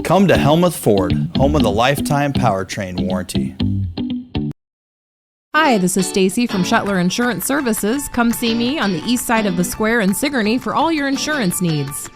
Come to Helmuth Ford, home of the lifetime powertrain warranty. Hi, this is Stacy from Shuttler Insurance Services. Come see me on the east side of the square in Sigourney for all your insurance needs.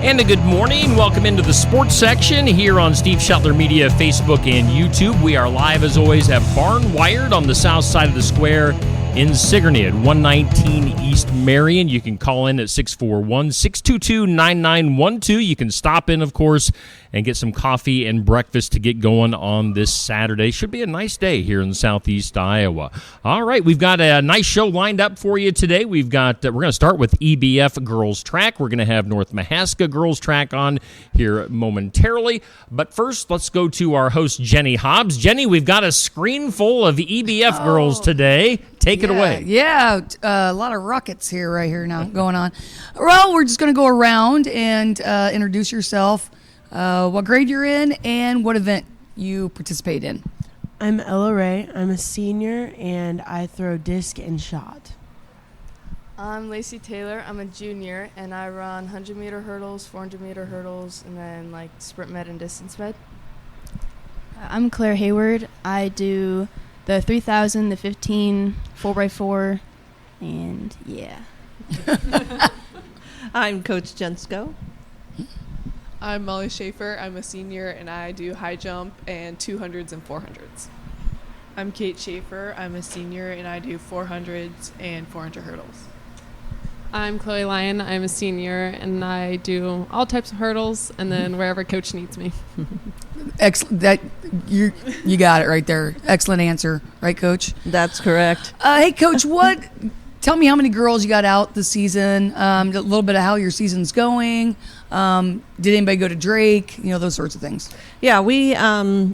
And a good morning. Welcome into the sports section here on Steve Shuttler Media, Facebook, and YouTube. We are live, as always, at Barn Wired on the south side of the square in Sigourney at 119 East Marion. You can call in at 641-622-9912. You can stop in, of course, and get some coffee and breakfast to get going on this Saturday. Should be a nice day here in southeast Iowa. All right, we've got a nice show lined up for you today. We're going to start with EBF girls track. We're going to have North Mahaska girls track on here momentarily. But first, let's go to our host, Jenny Hobbs. Jenny, we've got a screen full of EBF girls today. Take it away. Yeah, a lot of rockets right here now going on. Well, we're just going to go around and introduce yourself, what grade you're in, and what event you participate in. I'm Ella Ray. I'm a senior, and I throw disc and shot. I'm Lacey Taylor. I'm a junior, and I run 100-meter hurdles, 400-meter hurdles, and then sprint med and distance med. I'm Claire Hayward. I do the 3,000, the 15, 4x4, and yeah. I'm Coach Jensko. I'm Molly Schaefer. I'm a senior, and I do high jump and 200s and 400s. I'm Kate Schaefer. I'm a senior, and I do 400s and 400 hurdles. I'm Chloe Lyon. I'm a senior, and I do all types of hurdles, and then wherever coach needs me. Excellent. That you got it right there. Excellent answer, right, Coach? That's correct. Hey, Coach, tell me how many girls you got out this season, a little bit of how your season's going. Did anybody go to Drake? Those sorts of things. Yeah, we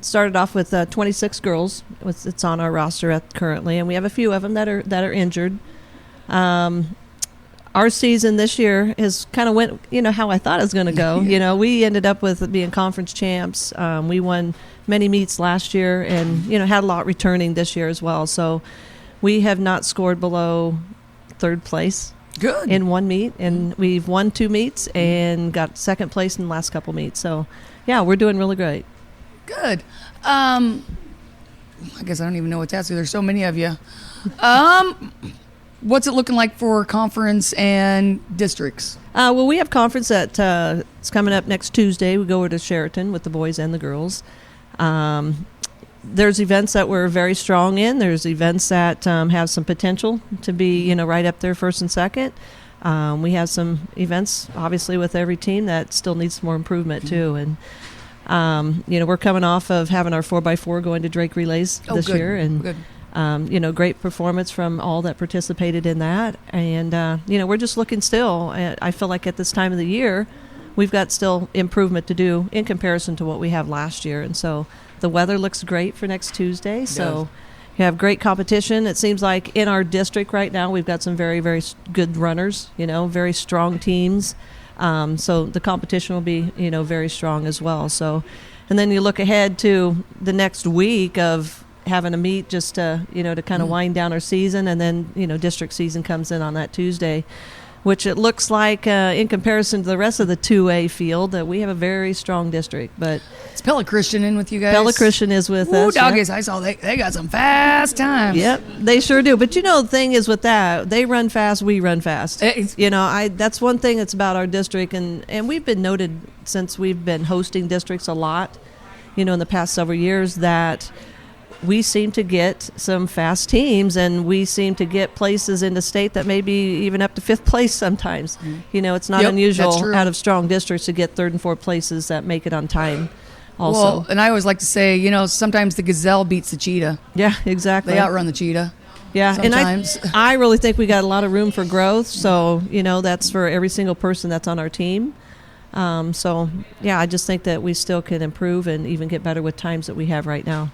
started off with 26 girls. It's on our roster currently, and we have a few of them that are injured. Our season this year has kind of went, how I thought it was going to go. We ended up with being conference champs. We won many meets last year and, had a lot returning this year as well. So we have not scored below third place. Good. In one meet, and we've won 2 meets and got second place in the last couple meets. So, yeah, we're doing really great. Good. I guess I don't even know what to ask you. There's so many of you. What's it looking like for conference and districts? Well, we have conference that it's coming up next Tuesday. We go over to Sheraton with the boys and the girls. There's events that we're very strong in. There's events that have some potential to be, right up there first and second. We have some events, obviously, with every team that still needs more improvement, too. And, we're coming off of having our 4x4 going to Drake Relays this year. And good. Great performance from all that participated in that. And, we're just looking still. I feel like at this time of the year, we've got still improvement to do in comparison to what we have last year. And so the weather looks great for next Tuesday. So you have great competition. It seems like in our district right now, we've got some very, very good runners, very strong teams. So the competition will be, very strong as well. So, and then you look ahead to the next week of having a meet just to, to kind of wind down our season. And then, district season comes in on that Tuesday, which it looks like in comparison to the rest of the 2A field that we have a very strong district. But it's Pella Christian in with you guys? Pella Christian is with us. Doggies, I saw they got some fast times. Yep, they sure do. But the thing is with that, they run fast, we run fast. That's one thing that's about our district, and we've been noted since we've been hosting districts a lot, in the past several years, that we seem to get some fast teams, and we seem to get places in the state that maybe even up to 5th place sometimes. It's not unusual out of strong districts to get 3rd and 4th places that make it on time also. Well, and I always like to say, sometimes the gazelle beats the cheetah. Yeah, exactly. They outrun the cheetah. Yeah, sometimes. And I really think we got a lot of room for growth, so, that's for every single person that's on our team. I just think that we still can improve and even get better with times that we have right now.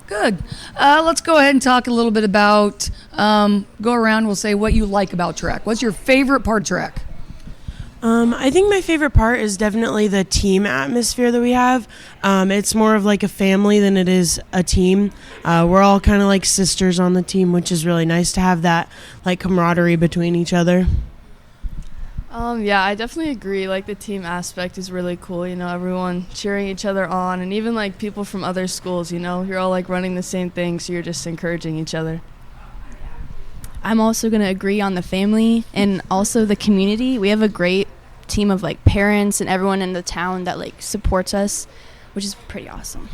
Good. Let's go ahead and talk a little bit about, go around, we'll say what you like about track. What's your favorite part of track? I think my favorite part is definitely the team atmosphere that we have. It's more of like a family than it is a team. We're all kind of like sisters on the team, which is really nice to have that like camaraderie between each other. Yeah, I definitely agree. Like, the team aspect is really cool. You know, everyone cheering each other on, and even like people from other schools. You know, you're all like running the same thing, so you're just encouraging each other. I'm also going to agree on the family and also the community. We have a great team of like parents and everyone in the town that like supports us, which is pretty awesome.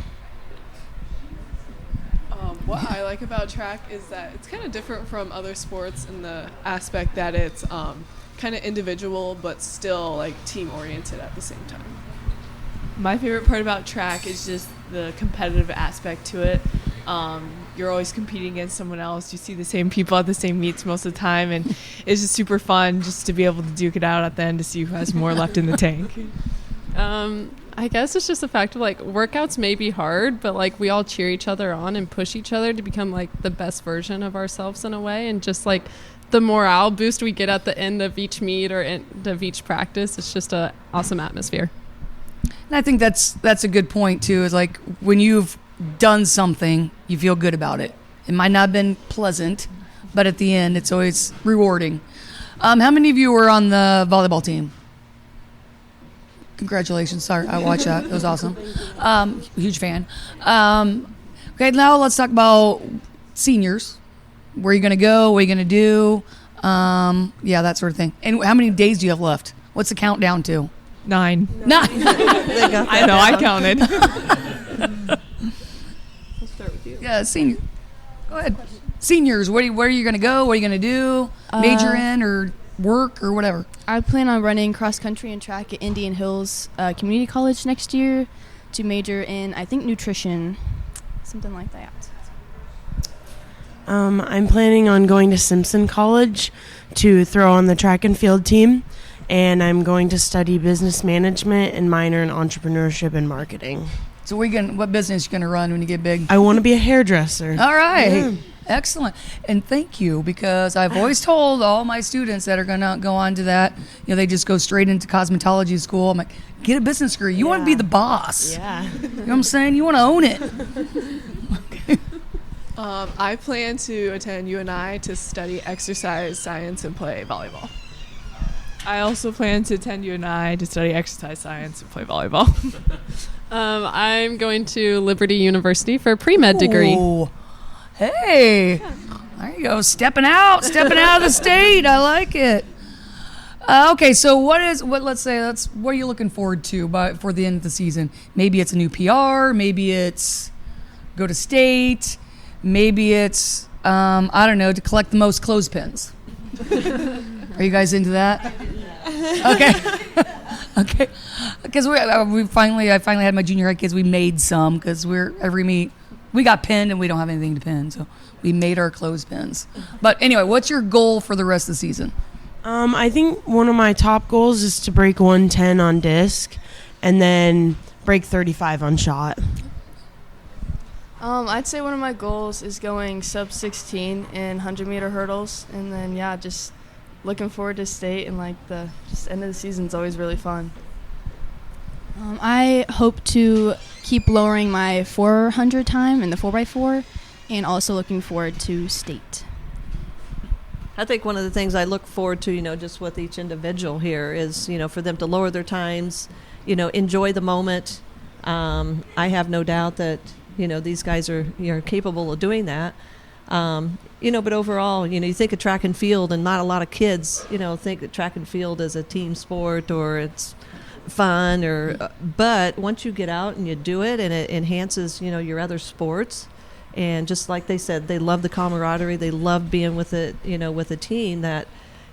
What I like about track is that it's kind of different from other sports in the aspect that it's kind of individual but still like team oriented at the same time. My favorite part about track is just the competitive aspect to it. You're always competing against someone else. You see the same people at the same meets most of the time, and it's just super fun just to be able to duke it out at the end to see who has more left in the tank. I guess it's just the fact of like workouts may be hard, but like we all cheer each other on and push each other to become like the best version of ourselves in a way, and just like the morale boost we get at the end of each meet or end of each practice. It's just a awesome atmosphere. And I think that's a good point too, is like when you've done something, you feel good about it. It might not have been pleasant, but at the end it's always rewarding. How many of you were on the volleyball team? Congratulations. Sorry, I watched that. It was awesome. Huge fan. Okay, now let's talk about seniors. Where are you going to go? What are you going to do? Yeah, that sort of thing. And how many days do you have left? What's the countdown to? 9. 9. I know, I counted. We'll start with you. Yeah, senior. Go ahead. Seniors, where are you going to go? What are you going to do? Major in or work or whatever? I plan on running cross country and track at Indian Hills Community College next year to major in, I think, nutrition, something like that. I'm planning on going to Simpson College to throw on the track and field team, and I'm going to study business management and minor in entrepreneurship and marketing. So what business you going to run when you get big? I want to be a hairdresser. All right. Yeah. Excellent. And thank you, because I've always told all my students that are going to go on to that, they just go straight into cosmetology school. I'm like, get a business degree. You want to be the boss. Yeah. You know what I'm saying? You want to own it. I plan to attend UNI to study exercise science and play volleyball. I also plan to attend UNI to study exercise science and play volleyball. I'm going to Liberty University for a pre-med degree. Ooh. Hey, there you go. Stepping out of the state. I like it. Okay, so what are you looking forward to for the end of the season? Maybe it's a new PR. Maybe it's go to state. Maybe it's I don't know, to collect the most clothespins. Are you guys into that? Okay. Because I finally had my junior high kids. We made some because every meet we got pinned and we don't have anything to pin, so we made our clothespins. But anyway, what's your goal for the rest of the season? I think one of my top goals is to break 110 on disc and then break 35 on shot. I'd say one of my goals is going sub 16 in 100-meter hurdles, and then just looking forward to state, and like the end of the season is always really fun. I hope to keep lowering my 400 time in the 4x4, and also looking forward to state. I think one of the things I look forward to, just with each individual here is, for them to lower their times, enjoy the moment. I have no doubt that, these guys are capable of doing that. But overall, you think of track and field, and not a lot of kids, think that track and field is a team sport or it's fun, but once you get out and you do it, and it enhances, your other sports. And just like they said, they love the camaraderie. They love being with it, with a team that,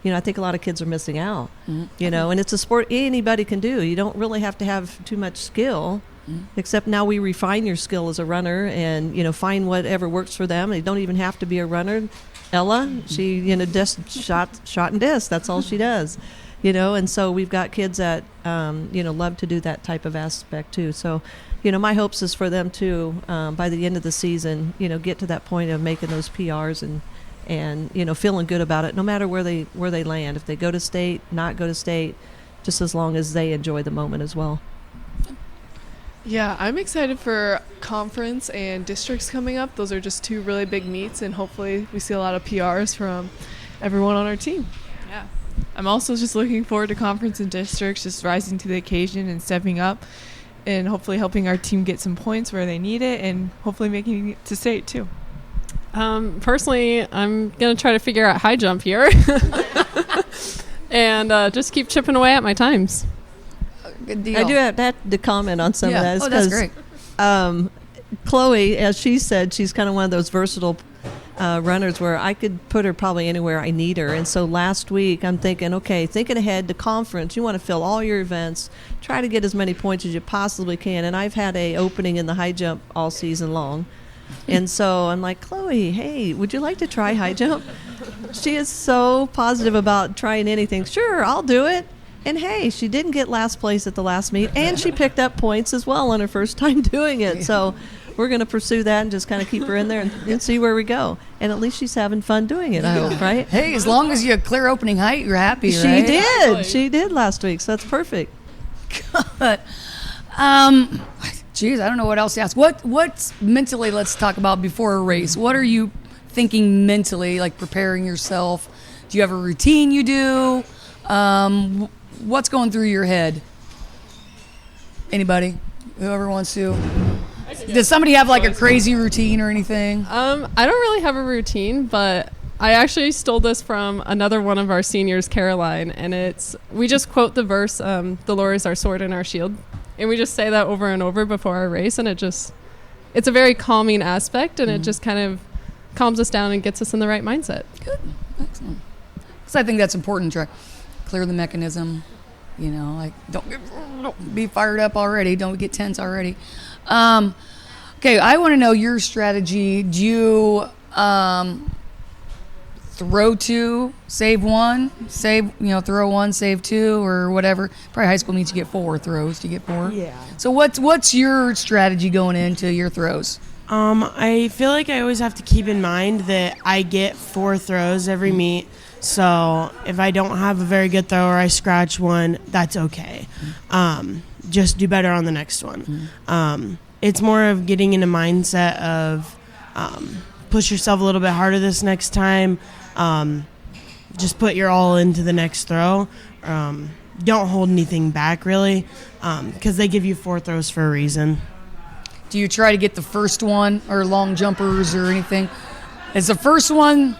I think a lot of kids are missing out. Mm-hmm. And it's a sport anybody can do. You don't really have to have too much skill, except now we refine your skill as a runner and, find whatever works for them. You don't even have to be a runner. Ella, she, disc shot and disc. That's all she does. And so we've got kids that, love to do that type of aspect too. So, my hopes is for them to, by the end of the season, get to that point of making those PRs and feeling good about it, no matter where they land. If they go to state, not go to state, just as long as they enjoy the moment as well. Yeah, I'm excited for conference and districts coming up. Those are just 2 really big meets, and hopefully we see a lot of PRs from everyone on our team. Yeah. I'm also just looking forward to conference and districts, just rising to the occasion and stepping up and hopefully helping our team get some points where they need it and hopefully making it to state too. Personally, I'm going to try to figure out high jump here and just keep chipping away at my times. Good deal. I do have to comment on some of that. Oh, that's great. Chloe, as she said, she's kind of one of those versatile runners where I could put her probably anywhere I need her. And so last week I'm thinking, okay, thinking ahead to conference, you want to fill all your events, try to get as many points as you possibly can. And I've had a opening in the high jump all season long. And so I'm like, Chloe, hey, would you like to try high jump? She is so positive about trying anything. Sure, I'll do it. And hey, she didn't get last place at the last meet, and she picked up points as well on her first time doing it. So we're going to pursue that and just kind of keep her in there and see where we go. And at least she's having fun doing it, I hope, right? Hey, as long as you clear opening height, you're happy, She right? did. She did last week, so that's perfect. But, geez, I don't know what else to ask. What's mentally, let's talk about before a race. What are you thinking mentally, like preparing yourself? Do you have a routine you do? What's going through your head? Anybody? Whoever wants to. Does somebody have like a crazy routine or anything? I don't really have a routine, but I actually stole this from another one of our seniors, Caroline, and we just quote the verse, "The Lord is our sword and our shield," and we just say that over and over before our race, and it's a very calming aspect, and it just kind of calms us down and gets us in the right mindset. Good, excellent. Because I think that's important to clear the mechanism. You know, like don't be fired up already. Don't get tense already. Okay, I want to know your strategy. Do you throw 2, save 1, throw 1, save 2, or whatever? Probably high school means you get 4 throws. Do you get 4? Yeah. So what's your strategy going into your throws? I feel like I always have to keep in mind that I get 4 throws every meet. So if I don't have a very good throw or I scratch one, that's okay. Just do better on the next one. It's more of getting in a mindset of push yourself a little bit harder this next time. Just put your all into the next throw. Don't hold anything back, really, because they give you 4 throws for a reason. Do you try to get the first one or long jumpers or anything? Is the first one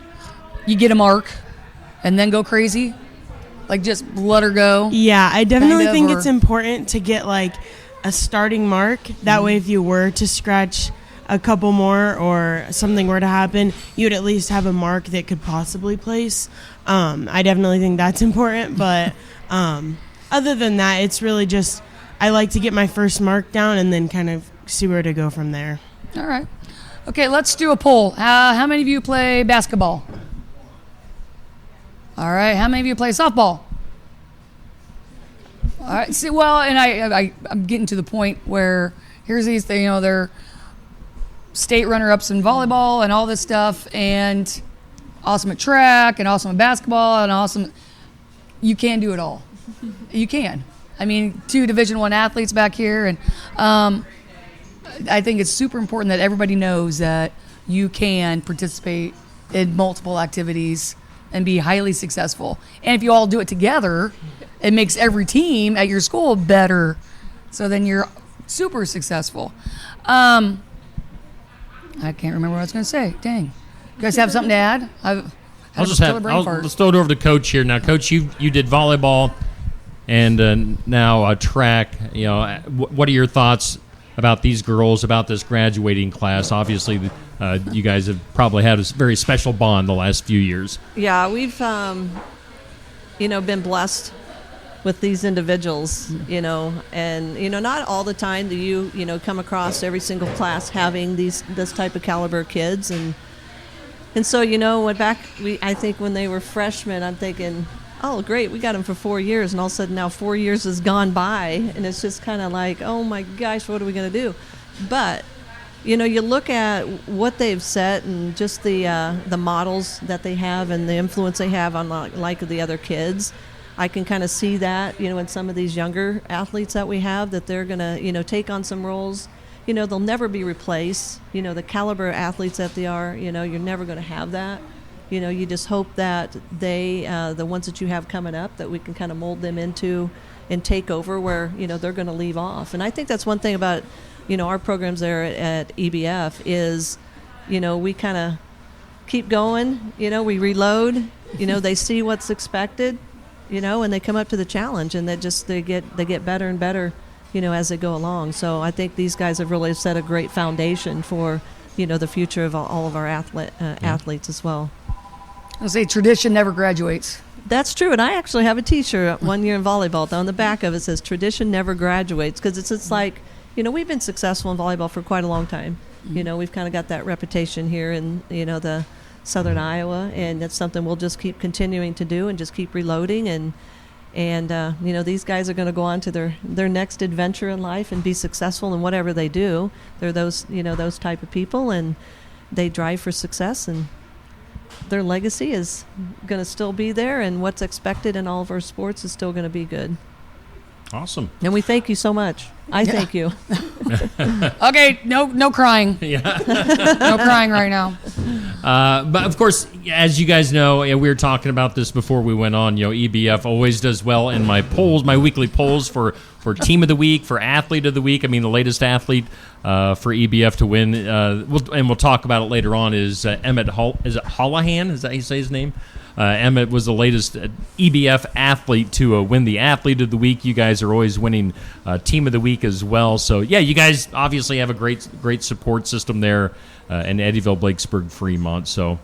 you get a mark and then go crazy? Like just let her go? Yeah, I definitely think it's important to get like a starting mark. That way if you were to scratch a couple more or something were to happen, you'd at least have a mark that could possibly place. I definitely think that's important, but other than that, it's really just I like to get my first mark down and then kind of see where to go from there. All right. Okay, let's do a poll. How many of you play basketball? All right. How many of you play softball? All right. See, well, and I'm getting to the point where here's these things, they're state runner-ups in volleyball and all this stuff, and awesome at track and awesome at basketball and awesome. You can do it all. You can. I mean, 2 Division I athletes back here, and I think it's super important that everybody knows that you can participate in multiple activities and be highly successful. And if you all do it together, it makes every team at your school better. So then you're super successful. I can't remember what I was going to say. Dang. You guys have something to add? Let's throw it over to Coach here. Now, Coach, you did volleyball and now track. What are your thoughts about these girls, about this graduating class? Obviously, you guys have probably had a very special bond the last few years. Yeah, we've, been blessed with these individuals, and, not all the time do you, come across every single class having this type of caliber kids. And so, I think when they were freshmen, I'm thinking, oh, great, we got them for 4 years, and all of a sudden now 4 years has gone by, and it's just kind of like, oh my gosh, what are we going to do? But, you look at what they've set and just the models that they have and the influence they have on like the other kids. I can kind of see that, in some of these younger athletes that we have, that they're going to, take on some roles. They'll never be replaced. The caliber of athletes that they are, you're never going to have that. You just hope that they, the ones that you have coming up, that we can kind of mold them into and take over where, they're going to leave off. And I think that's one thing about, our programs there at EBF is, we kind of keep going, we reload, they see what's expected, and they come up to the challenge, and they get better and better, as they go along. So I think these guys have really set a great foundation for, the future of all of our athletes as well. I'll say tradition never graduates. That's true, and I actually have a T-shirt one year in volleyball. On the back of it says "Tradition never graduates," because it's like, we've been successful in volleyball for quite a long time. We've kind of got that reputation here in the Southern Iowa, and it's something we'll just keep continuing to do and just keep reloading. And these guys are going to go on to their next adventure in life and be successful in whatever they do. They're those type of people, and they drive for success, and their legacy is going to still be there, and what's expected in all of our sports is still going to be good. Awesome. And we thank you so much. Thank you. Okay, no crying. Yeah. No crying right now. But of course, as you guys know, we were talking about this before we went on. EBF always does well in my polls, my weekly polls for team of the week, for athlete of the week. I mean, the latest athlete for EBF to win, we'll talk about it later on, is Emmett Is it Holohan? Is that how you say his name? Emmett was the latest EBF athlete to win the athlete of the week. You guys are always winning team of the week as well. So, yeah, you guys obviously have a great support system there in Eddyville, Blakesburg, Fremont. So,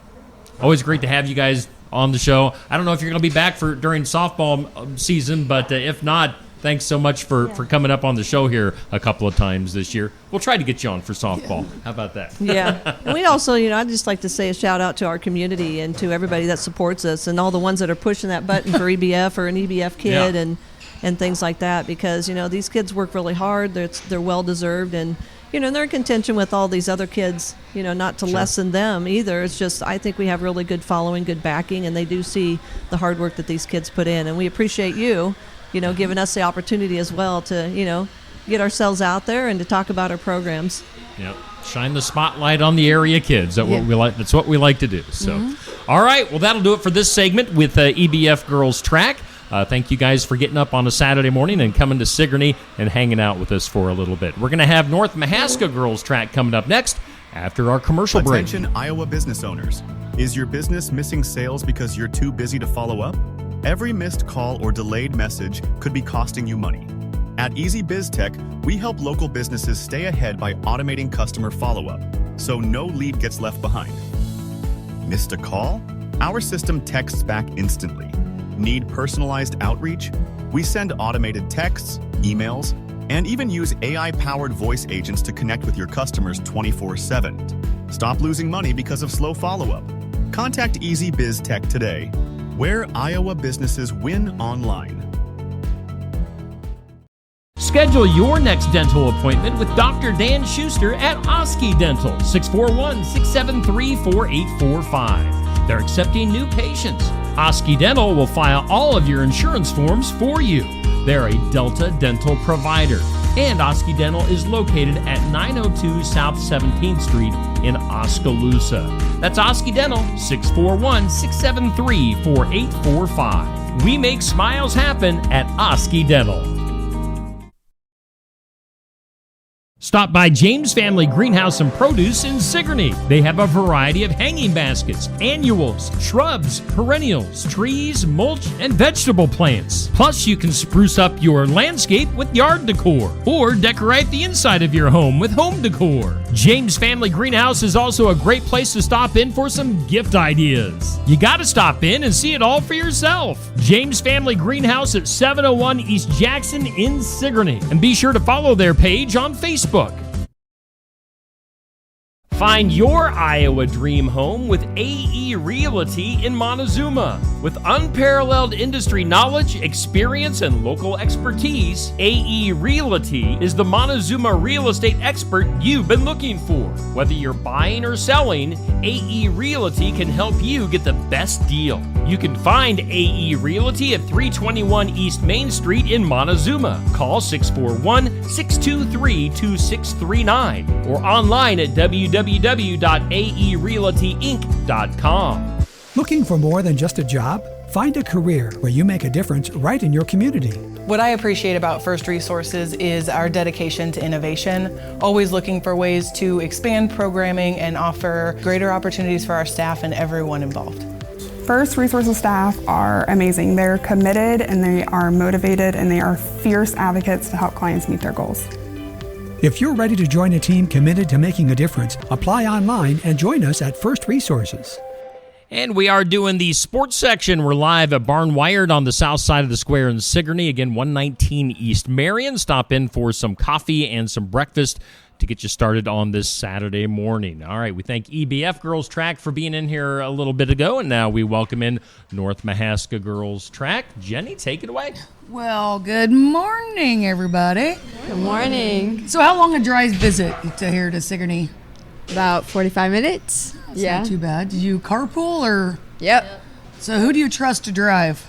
always great to have you guys on the show. I don't know if you're going to be back during softball season, but if not, thanks so much for coming up on the show here a couple of times this year. We'll try to get you on for softball. How about that? Yeah. And we also, I'd just like to say a shout out to our community and to everybody that supports us and all the ones that are pushing that button for EBF or an EBF kid and things like that, because, these kids work really hard. They're well-deserved, and, they're in contention with all these other kids, not to lessen them either. It's just, I think we have really good following, good backing, and they do see the hard work that these kids put in. And we appreciate you, giving us the opportunity as well to, get ourselves out there and to talk about our programs. Yep. Shine the spotlight on the area kids. That's what we like. That's what we like to do. So, All right. Well, that'll do it for this segment with EBF Girls Track. Thank you guys for getting up on a Saturday morning and coming to Sigourney and hanging out with us for a little bit. We're going to have North Mahaska Girls Track coming up next after our commercial break. Attention, Iowa business owners. Is your business missing sales because you're too busy to follow up? Every missed call or delayed message could be costing you money. At Easy Biz Tech, we help local businesses stay ahead by automating customer follow-up, so no lead gets left behind. Missed a call? Our system texts back instantly. Need personalized outreach? We send automated texts, emails, and even use AI-powered voice agents to connect with your customers 24/7. Stop losing money because of slow follow-up. Contact Easy Biz Tech today, where Iowa businesses win online. Schedule your next dental appointment with Dr. Dan Schuster at Oski Dental, 641-673-4845. They're accepting new patients. Oski Dental will file all of your insurance forms for you. They're a Delta dental provider. And Oski Dental is located at 902 South 17th Street in Oskaloosa. That's Oski Dental, 641-673-4845. We make smiles happen at Oski Dental. Stop by James Family Greenhouse and Produce in Sigourney. They have a variety of hanging baskets, annuals, shrubs, perennials, trees, mulch, and vegetable plants. Plus, you can spruce up your landscape with yard decor or decorate the inside of your home with home decor. James Family Greenhouse is also a great place to stop in for some gift ideas. You gotta stop in and see it all for yourself. James Family Greenhouse at 701 East Jackson in Sigourney. And be sure to follow their page on Facebook. Find your Iowa dream home with AE Realty in Montezuma. With unparalleled industry knowledge, experience, and local expertise, AE Realty is the Montezuma real estate expert you've been looking for. Whether you're buying or selling, AE Realty can help you get the best deal. You can find AE Realty at 321 East Main Street in Montezuma. Call 641-623-2639 or online at www.aerealtyinc.com. Looking for more than just a job? Find a career where you make a difference right in your community. What I appreciate about First Resources is our dedication to innovation, always looking for ways to expand programming and offer greater opportunities for our staff and everyone involved. First Resources staff are amazing. They're committed and they are motivated and they are fierce advocates to help clients meet their goals. If you're ready to join a team committed to making a difference, apply online and join us at First Resources. And we are doing the sports section. We're live at Barn Wired on the south side of the square in Sigourney. Again, 119 East Marion. Stop in for some coffee and some breakfast to get you started on this Saturday morning. All right, we thank EBF Girls Track for being in here a little bit ago, and now we welcome in North Mahaska Girls Track. Jenny, take it away. Well, good morning, everybody. Good morning. So how long a drive visit to here to Sigourney? About 45 minutes. That's not too bad. Did you carpool or? Yep. So who do you trust to drive?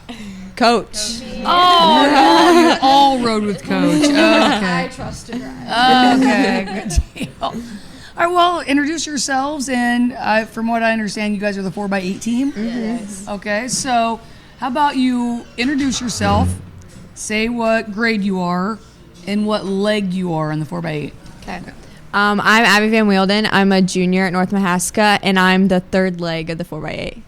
Coach. Oh, you all rode with Coach. Okay. I trust to drive. Okay, good deal. All right, well, introduce yourselves, and from what I understand, you guys are the 4x8 team? Yes. Okay, so how about you introduce yourself, say what grade you are, and what leg you are on the 4x8. Okay. I'm Abby Van Wielden. I'm a junior at North Mahaska, and I'm the third leg of the 4x8.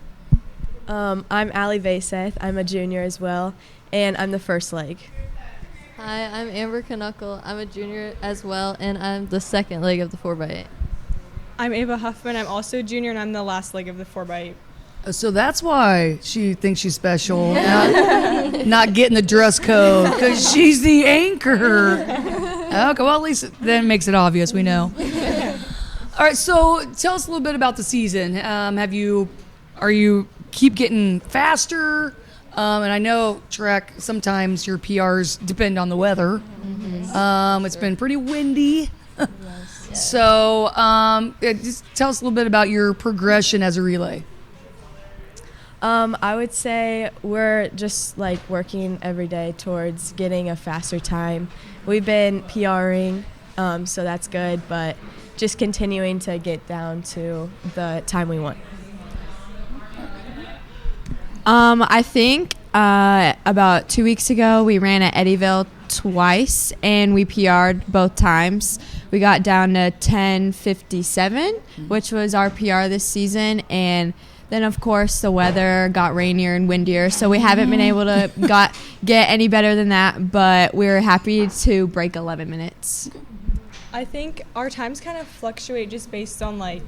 I'm Allie Vaseth. I'm a junior as well, and I'm the first leg. Hi, I'm Amber Knuckle. I'm a junior as well, and I'm the second leg of the 4x8. I'm Ava Huffman. I'm also a junior, and I'm the last leg of the 4x8. So that's why she thinks she's special, not getting the dress code, because she's the anchor. Okay, well, at least then it makes it obvious, we know. All right, so tell us a little bit about the season. Are you keep getting faster? And I know track, sometimes your PRs depend on the weather. Mm-hmm. It's been pretty windy. Yes. So just tell us a little bit about your progression as a relay. I would say we're just like working every day towards getting a faster time. We've been PRing, so that's good, but just continuing to get down to the time we want. I think about 2 weeks ago we ran at Eddyville twice and we PR'd both times. We got down to 10:57, which was our PR this season, and then of course the weather got rainier and windier, so we haven't been able to get any better than that, but we're happy to break 11 minutes. I think our times kind of fluctuate just based on like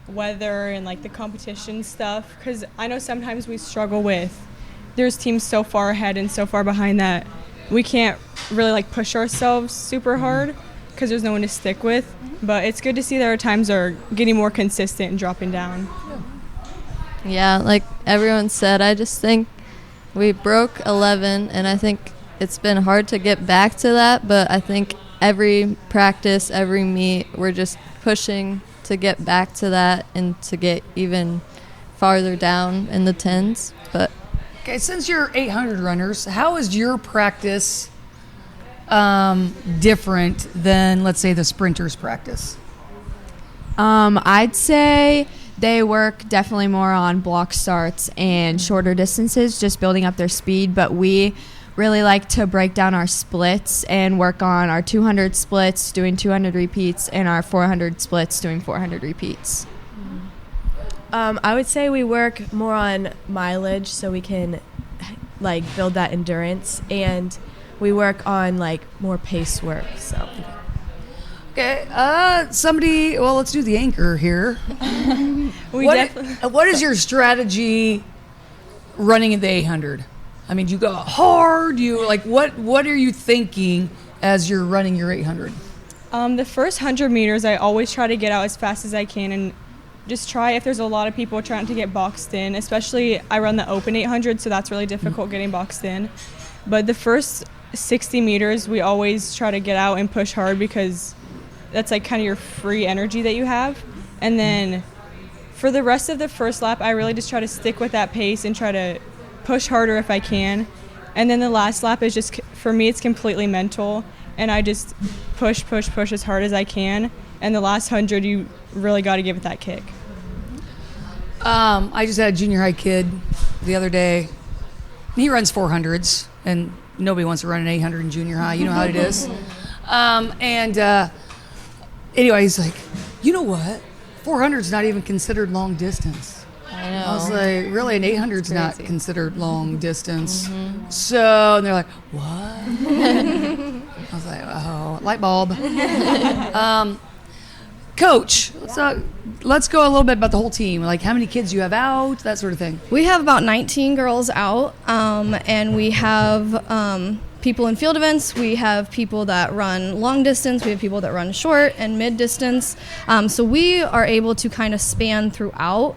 weather and like the competition stuff, because I know sometimes we struggle with there's teams so far ahead and so far behind that we can't really like push ourselves super hard because there's no one to stick with, but it's good to see that our times are getting more consistent and dropping down. Yeah, like everyone said, I just think we broke 11, and I think it's been hard to get back to that, but I think every practice, every meet, we're just pushing to get back to that and to get even farther down in the 10s. But okay, since you're 800 runners, how is your practice different than, let's say, the sprinters' practice? I'd say they work definitely more on block starts and shorter distances, just building up their speed, but we really like to break down our splits and work on our 200 splits, doing 200 repeats, and our 400 splits, doing 400 repeats. I would say we work more on mileage so we can like build that endurance, and we work on like more pace work. So. Okay, let's do the anchor here. What is your strategy running in the 800? I mean, do you go hard? What are you thinking as you're running your 800? The first 100 meters, I always try to get out as fast as I can and just try if there's a lot of people trying to get boxed in, especially I run the open 800, so that's really difficult getting boxed in. But the first 60 meters, we always try to get out and push hard because that's like kind of your free energy that you have. And then for the rest of the first lap, I really just try to stick with that pace and try to push harder if I can. And then the last lap is just, for me, it's completely mental. And I just push as hard as I can. And the last 100, you really got to give it that kick. I just had a junior high kid the other day. He runs 400s, and nobody wants to run an 800 in junior high. You know how it is. Anyway, he's like, you know what? 400's not even considered long distance. I know. I was like, really? An 800's not considered long distance. So, and they're like, what? I was like, oh, light bulb. Coach, let's go a little bit about the whole team. Like, how many kids you have out, that sort of thing. We have about 19 girls out, and we have people in field events. We have people that run long distance. We have people that run short and mid distance. So we are able to kind of span throughout.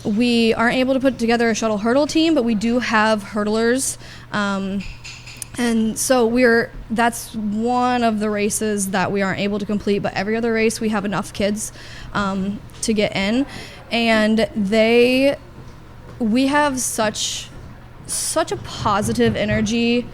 We aren't able to put together a shuttle hurdle team, but we do have hurdlers. And so that's one of the races that we aren't able to complete, but every other race we have enough kids to get in. And we have such a positive energy.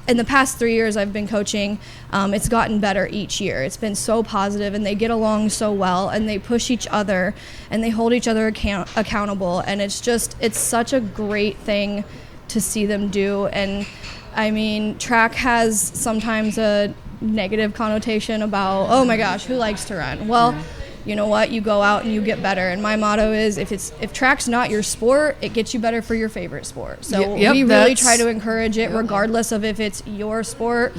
In the past 3 years I've been coaching, it's gotten better each year. It's been so positive, and they get along so well, and they push each other, and they hold each other accountable. And it's such a great thing to see them do. And I mean, track has sometimes a negative connotation about, oh my gosh, who likes to run? Well, you know what? You go out and you get better. And my motto is, if track's not your sport, it gets you better for your favorite sport. So we really try to encourage it, regardless of if it's your sport.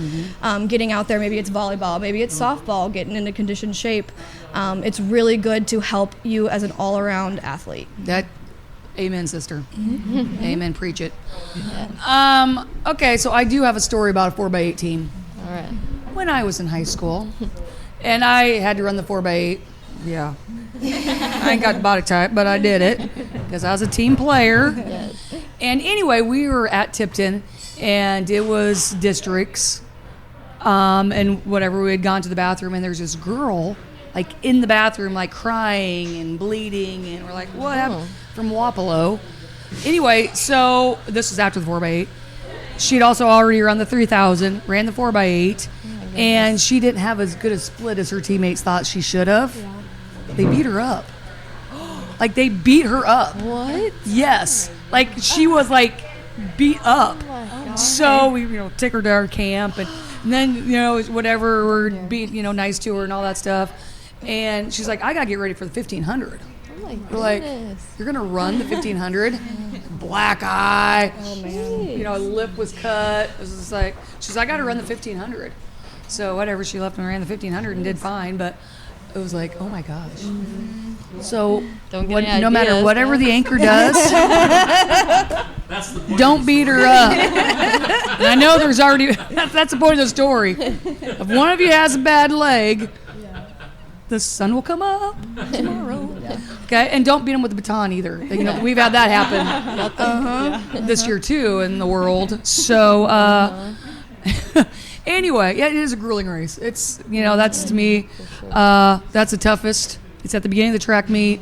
Getting out there, maybe it's volleyball, maybe it's softball, getting into conditioned shape. It's really good to help you as an all-around athlete. Amen, sister. Amen, preach it. Okay, so I do have a story about a 4x8 team. All right. When I was in high school, and I had to run the 4x8. Yeah. I ain't got the body type, but I did it because I was a team player. Yes. And anyway, we were at Tipton, and it was districts. And whatever, we had gone to the bathroom, and there's this girl like in the bathroom, like crying and bleeding, and we're like, what happened? From Wapello. Anyway, so this was after the 4x8. She'd also already run the 3,000, ran the 4x8, and she didn't have as good a split as her teammates thought she should have. Yeah. They beat her up. Like, they beat her up. What? Yes. Like, she was like beat up. So we, take her to our camp, and then, whatever, we're being, nice to her and all that stuff. And she's like, I got to get ready for the 1,500. We're like, you're going to run the 1,500? Black eye. Oh, man. Lip was cut. It was just like, she's like, I got to run the 1,500. So whatever, she left and ran the 1,500 and did fine. But it was like, oh, my gosh. Mm-hmm. So no matter whatever the anchor does, don't beat her up. And I know there's already, that's the point of the story. If one of you has a bad leg, the sun will come up tomorrow. Okay, and don't beat them with the baton either. We've had that happen this year too in the world. So anyway, it is a grueling race. It's that's to me, that's the toughest. It's at the beginning of the track meet,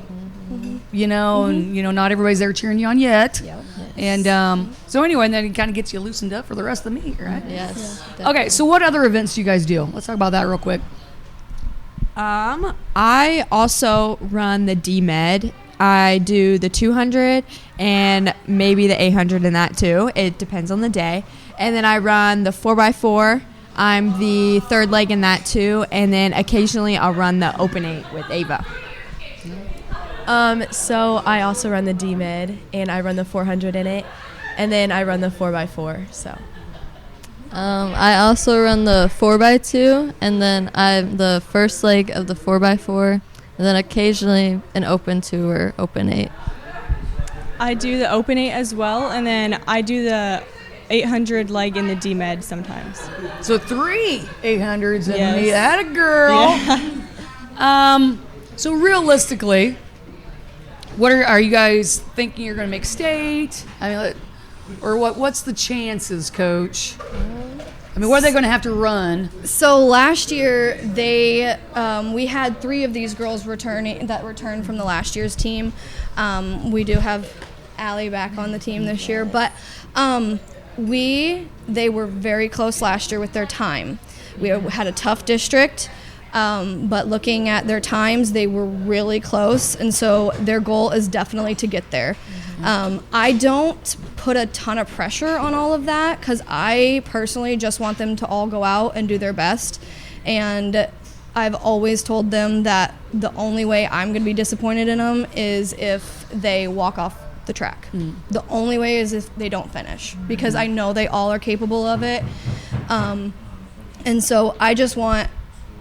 and not everybody's there cheering you on yet. Yep. And so anyway, and then it kind of gets you loosened up for the rest of the meet, right? Yes. Okay, so what other events do you guys do? Let's talk about that real quick. I also run the D-Med. I do the 200 and maybe the 800 in that too. It depends on the day. And then I run the 4x4. I'm the third leg in that too. And then occasionally I'll run the open 8 with Ava. So I also run the D-Med, and I run the 400 in it. And then I run the 4x4, so. I also run the 4x2, and then I'm the first leg of the 4x4, and then occasionally an open 2 or open 8. I do the open 8 as well, and then I do the 800 leg in the D-Med sometimes. So 3 800s in me. That a girl. Yeah. So realistically, what are you guys thinking you're going to make state? I mean, or what's the chances, Coach? I mean, what are they going to have to run? So last year, we had 3 of these girls returned from the last year's team. We do have Allie back on the team this year, but they were very close last year with their time. We had a tough district, but looking at their times, they were really close, and so their goal is definitely to get there. I don't put a ton of pressure on all of that because I personally just want them to all go out and do their best, and I've always told them that the only way I'm going to be disappointed in them is if they walk off the track. The only way is if they don't finish, because I know they all are capable of it. And so I just want,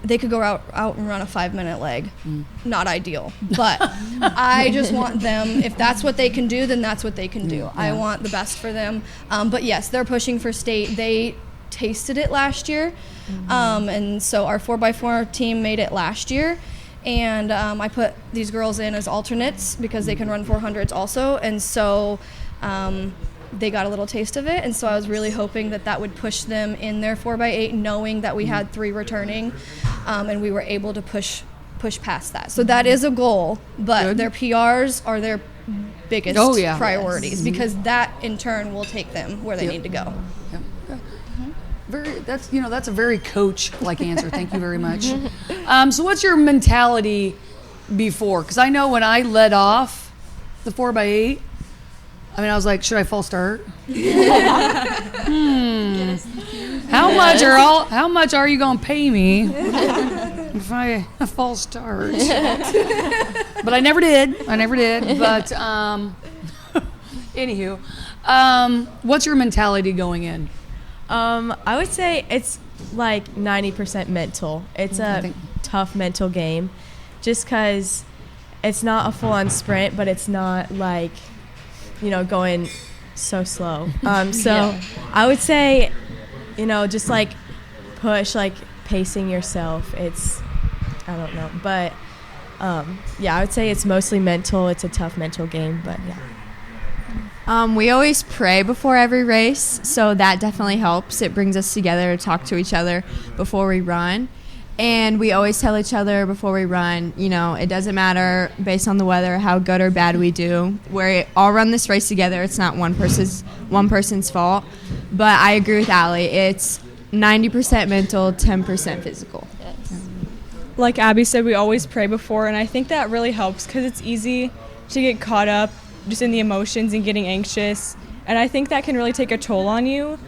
they could go out and run a 5-minute leg. Not ideal, but I just want them, if that's what they can do, then that's what they can do. Yeah. I want the best for them. But yes, they're pushing for state. They tasted it last year. And so our 4x4 team made it last year. And I put these girls in as alternates because they can run 400s also. And so they got a little taste of it. And so I was really hoping that would push them in their 4x8, knowing that we had 3 returning. And we were able to push past that. So that is a goal, but their PRs are their biggest priorities because that in turn will take them where they need to go. That's a very coach-like answer. Thank you very much. So what's your mentality before? Because I know when I led off the 4x8, I was like, should I false start? How much are you gonna pay me if I false start? But I never did. But anywho, what's your mentality going in? I would say it's like 90% mental. It's a tough mental game just because it's not a full-on sprint, but it's not like, going so slow. I would say, just like push, like pacing yourself. I don't know. But I would say it's mostly mental. It's a tough mental game, but yeah. We always pray before every race, so that definitely helps. It brings us together to talk to each other before we run. And we always tell each other before we run, it doesn't matter based on the weather how good or bad we do. We all run this race together. It's not one person's fault. But I agree with Allie. It's 90% mental, 10% physical. Yes. Like Abby said, we always pray before, and I think that really helps because it's easy to get caught up just in the emotions and getting anxious, and I think that can really take a toll on you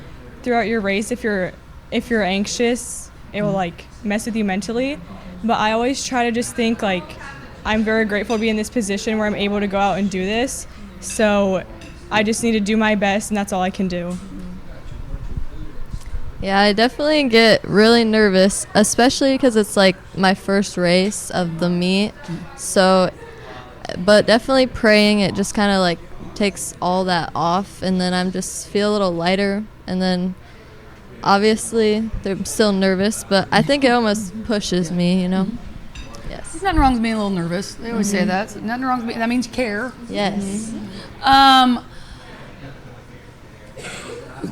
throughout your race. If you're anxious, it will like mess with you mentally. But I always try to just think like I'm very grateful to be in this position where I'm able to go out and do this, so I just need to do my best, and that's all I can do. Yeah, I definitely get really nervous, especially because it's like my first race of the meet. So but definitely praying, it just kind of like takes all that off, and then I'm just feel a little lighter. And then obviously they're still nervous, but I think it almost pushes me, Yes. There's nothing wrong with being a little nervous. They always say that. So nothing wrong with that means you care. Yes.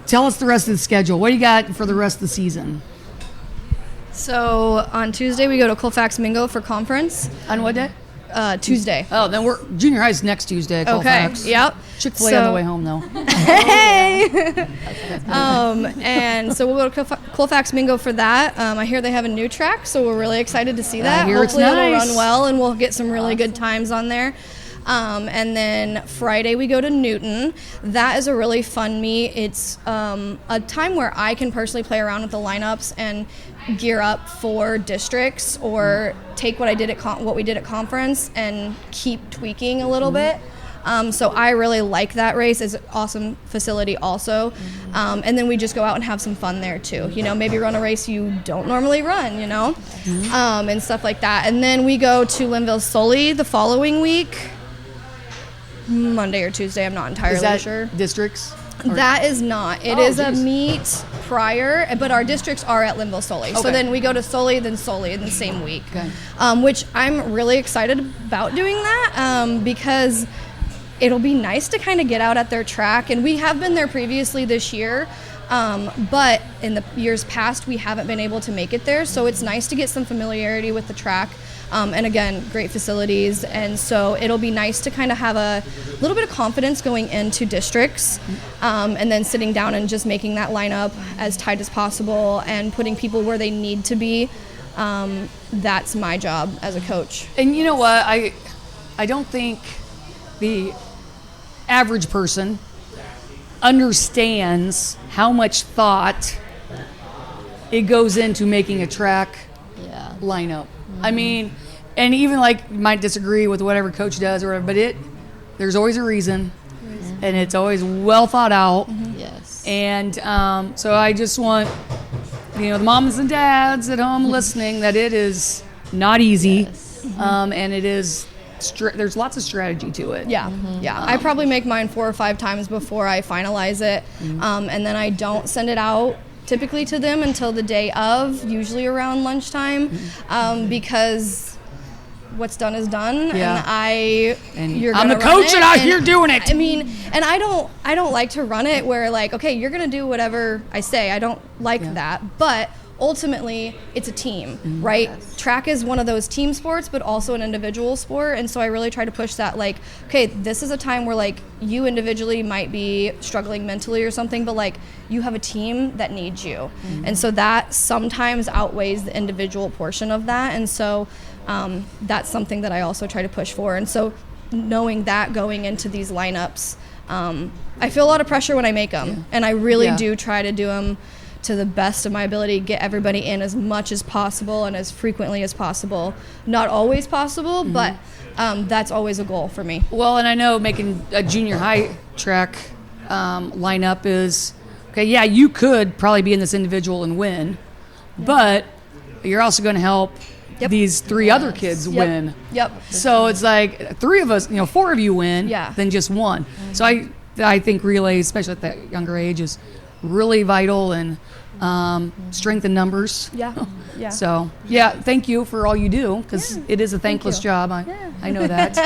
Tell us the rest of the schedule. What do you got for the rest of the season? So on Tuesday we go to Colfax Mingo for conference. On what day? Tuesday. Oh, then junior high's next Tuesday at Colfax. Okay, yep. Chick-fil-A on the way home, though. Hey! And so we'll go to Colfax Mingo for that. I hear they have a new track, so we're really excited to see that. Hopefully it'll run well, and we'll get some really good times on there. And then Friday we go to Newton. That is a really fun meet. It's a time where I can personally play around with the lineups and gear up for districts, or take what we did at conference and keep tweaking a little bit. So I really like that race. It's an awesome facility also. And then we just go out and have some fun there too. Maybe run a race you don't normally run, and stuff like that. And then we go to Linville-Sully the following week. Monday or Tuesday, I'm not entirely sure. Districts? That is not. It is a meet prior, but our districts are at Linville-Sully. Okay. So then we go to Sully, then Sully in the same week, which I'm really excited about doing that because it'll be nice to kind of get out at their track. And we have been there previously this year, But in the years past, we haven't been able to make it there. So it's nice to get some familiarity with the track. And again, great facilities. And so it'll be nice to kind of have a little bit of confidence going into districts, and then sitting down and just making that lineup as tight as possible and putting people where they need to be. That's my job as a coach. And you know what? I don't think the average person understands how much thought it goes into making a track lineup. I mean, and even like you might disagree with whatever coach does or whatever, but there's always a reason, and it's always well thought out. Yes. And so I just want the moms and dads at home listening that it is not easy, and it is. There's lots of strategy to it. Yeah, I probably make mine 4 or 5 times before I finalize it, and then I don't send it out typically to them until the day of, usually around lunchtime, because what's done is done. Yeah. And you're I'm the coach and out here doing it. I mean, and I don't like to run it where like, okay, you're gonna do whatever I say. I don't like that, but ultimately it's a team, right? Track is one of those team sports, but also an individual sport. And so I really try to push that, like, okay, this is a time where like you individually might be struggling mentally or something, but like you have a team that needs you. And so that sometimes outweighs the individual portion of that. And so that's something that I also try to push for. And so knowing that going into these lineups, I feel a lot of pressure when I make them, and I really do try to do them to the best of my ability, get everybody in as much as possible and as frequently as possible. Not always possible, but that's always a goal for me. Well, and I know making a junior high track lineup is, okay, yeah, you could probably be in this individual and win, but you're also going to help these 3 other kids win. So it's like 3 of us, 4 of you win, then just 1. So I think relays, especially at that younger age, is really vital, and strength in numbers. So thank you for all you do, because it is a thankless job. I know that.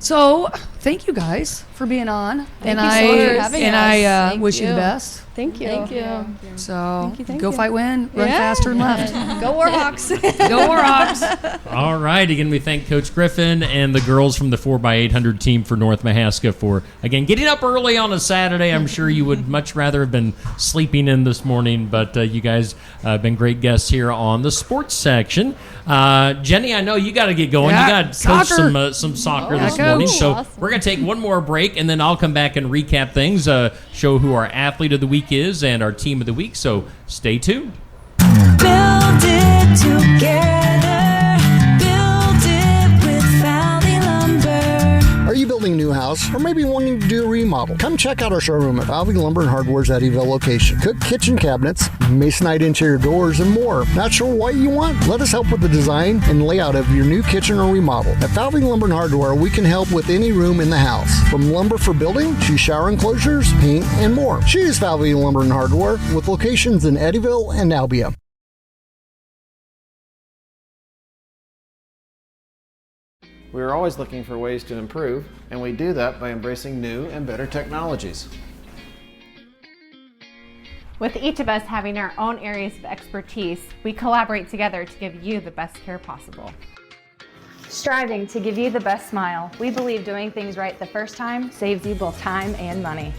So thank you guys for being on. I wish you the best. Thank you. Thank you. So go fight, win, run faster and left. Go Warhawks. Go Warhawks. All right. Again, we thank Coach Griffin and the girls from the 4x800 team for North Mahaska for, again, getting up early on a Saturday. I'm sure you would much rather have been sleeping in this morning, but you guys have been great guests here on the sports section. Jenny, I know you got to get going. You got to coach some soccer this morning. So we're going to take one more break, and then I'll come back and recap things, show who our athlete of the week is and our team of the week. So stay tuned. Build it together. Build it with Valley Lumber. Are you building a new house or maybe wanting to do a remodel? Come check out our showroom at Valley Lumber and Hardware's Eddyville location. Cook kitchen cabinets, masonite interior doors, and more. Not sure what you want? Let us help with the design and layout of your new kitchen or remodel. At Valley Lumber and Hardware, we can help with any room in the house, from lumber for building to shower enclosures, paint, and more. Choose Valley Lumber and Hardware with locations in Eddyville and Albia. We are always looking for ways to improve, and we do that by embracing new and better technologies. With each of us having our own areas of expertise, we collaborate together to give you the best care possible. Striving to give you the best smile, we believe doing things right the first time saves you both time and money.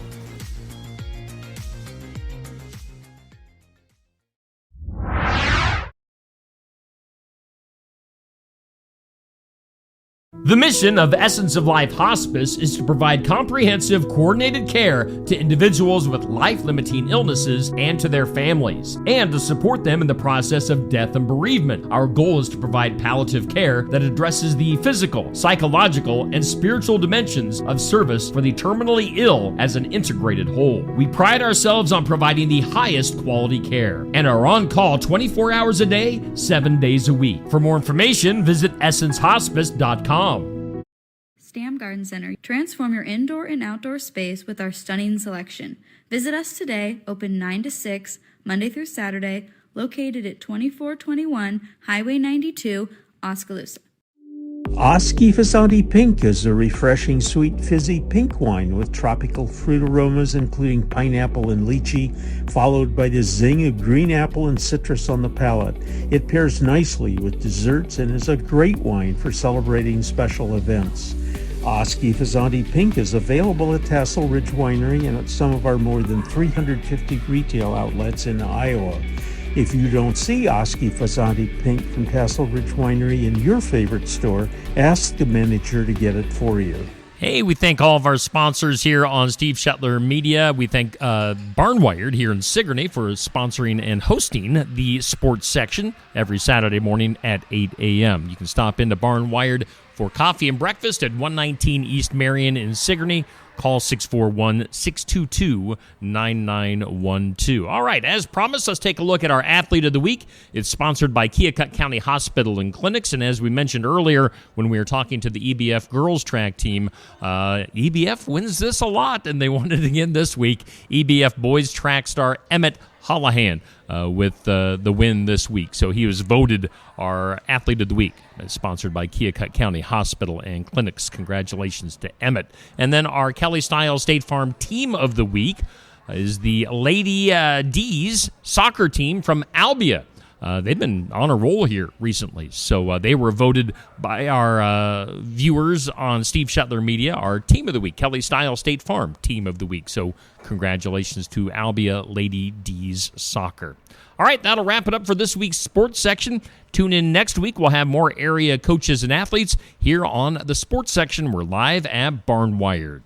The mission of Essence of Life Hospice is to provide comprehensive, coordinated care to individuals with life-limiting illnesses and to their families, and to support them in the process of death and bereavement. Our goal is to provide palliative care that addresses the physical, psychological, and spiritual dimensions of service for the terminally ill as an integrated whole. We pride ourselves on providing the highest quality care and are on call 24 hours a day, 7 days a week. For more information, visit essencehospice.com. Stam Garden Center. Transform your indoor and outdoor space with our stunning selection. Visit us today, open 9 to 6, Monday through Saturday, located at 2421 Highway 92, Oskaloosa. Oski Fassanti Pink is a refreshing, sweet, fizzy pink wine with tropical fruit aromas including pineapple and lychee, followed by the zing of green apple and citrus on the palate. It pairs nicely with desserts and is a great wine for celebrating special events. Oski Fassanti Pink is available at Tassel Ridge Winery and at some of our more than 350 retail outlets in Iowa. If you don't see Oski Fassanti Pink from Tassel Ridge Winery in your favorite store, ask the manager to get it for you. Hey, we thank all of our sponsors here on Steve Shetler Media. We thank Barnwired here in Sigourney for sponsoring and hosting the sports section every Saturday morning at 8 a.m. You can stop into Barnwired for coffee and breakfast at 119 East Marion in Sigourney. Call 641-622-9912. All right, as promised, let's take a look at our Athlete of the Week. It's sponsored by Keokuk County Hospital and Clinics, and as we mentioned earlier when we were talking to the EBF girls track team, EBF wins this a lot, and they won it again this week. EBF boys track star Emmett Hollahan with the win this week. So he was voted our Athlete of the Week, sponsored by Keokuk County Hospital and Clinics. Congratulations to Emmett. And then our Kelly Styles State Farm Team of the Week is the Lady D's soccer team from Albia. They've been on a roll here recently. So they were voted by our viewers on Steve Shetler Media, our Team of the Week, Kelly Styles State Farm Team of the Week. So congratulations to Albia Lady D's Soccer. All right, that'll wrap it up for this week's sports section. Tune in next week. We'll have more area coaches and athletes here on the sports section. We're live at Barnwired.